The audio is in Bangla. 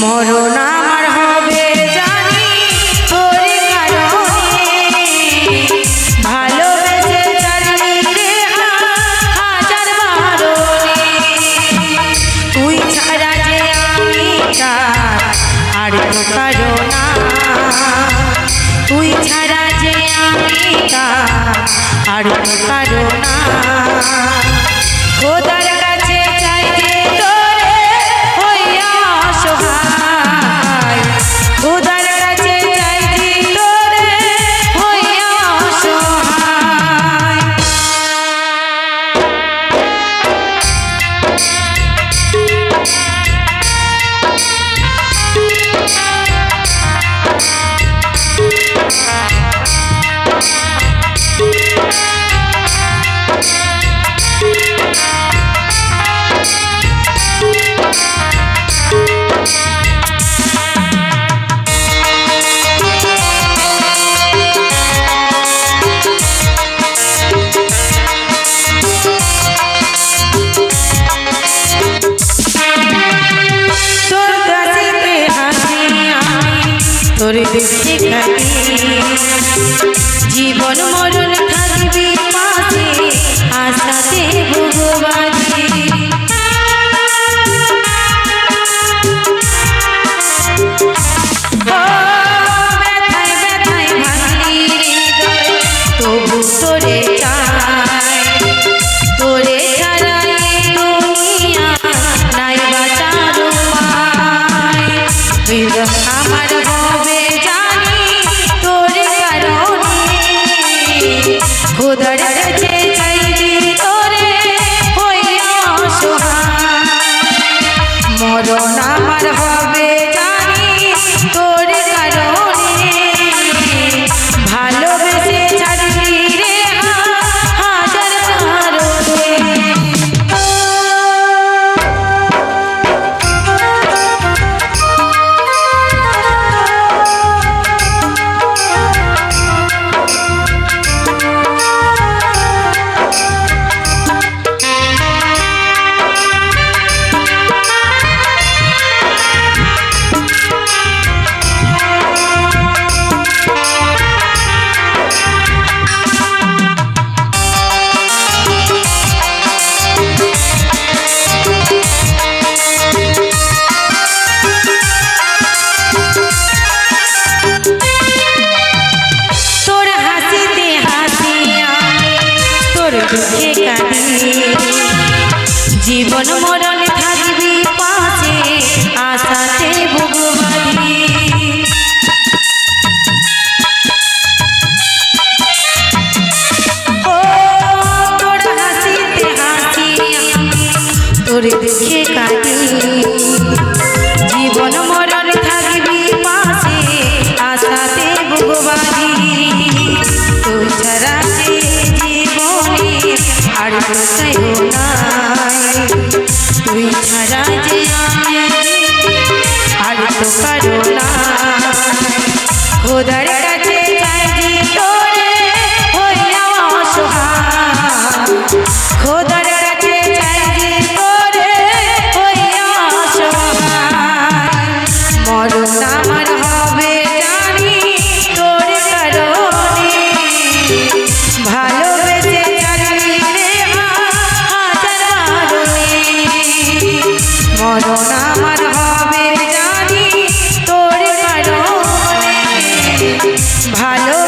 মরণ আমার হবে জানি তোর কারণে, ভালোবেসে জানি রে হাজার বারণে, তুই ছাড়া যে আমি তার আর তো কারো না, তুই ছাড়া যে আমি তার আর তো কারো না। খোদার কাছে চাই যে তোরে হইয়া অসহায়, খোদার কাছে চাই যে তোরে হইয়া অসহায়। তোর দুঃখে খালি জীবন মরণ থাকবি পাশে আশাতে ভগবাজি, ব্যথায় ব্যথায় ভাঙলি হৃদয় তবু তোরে চাই, তোরে ছাড়া এই দুনিয়া নাই বাঁচার উপায়। আমার হবে জানি তোর কারণে, খোদার কাছে চাইবি তোরে হইয়া অসহায়। মরণ আমার হবে জানি তোর কারণে, ভালোবেসে ছাড়বি রে হাজার কারণে। দুঃখে কাঁদি জীবন মরণ থাকবি পাশে আশাতে ভগবানি, ও তোর হাসিতে হাসি তোর দুঃখে কাঁদি জীবন মরণ থাকবি পাশে আশাতে ভগবানি, তুই ছাড়া আর তো কেউ নাই, তুই ছাড়া যে আমি আর তো কারো নাই। খোদার কাছে চাই যে তোরে হইয়া অসহায়, খোদার কাছে চাই যে তোরে হইয়া অসহায়। মরণ আমার হবে জানি তোর কারণে, ভালোবেসে মরণ আমার হবে জানি তোর কারণে, ভালো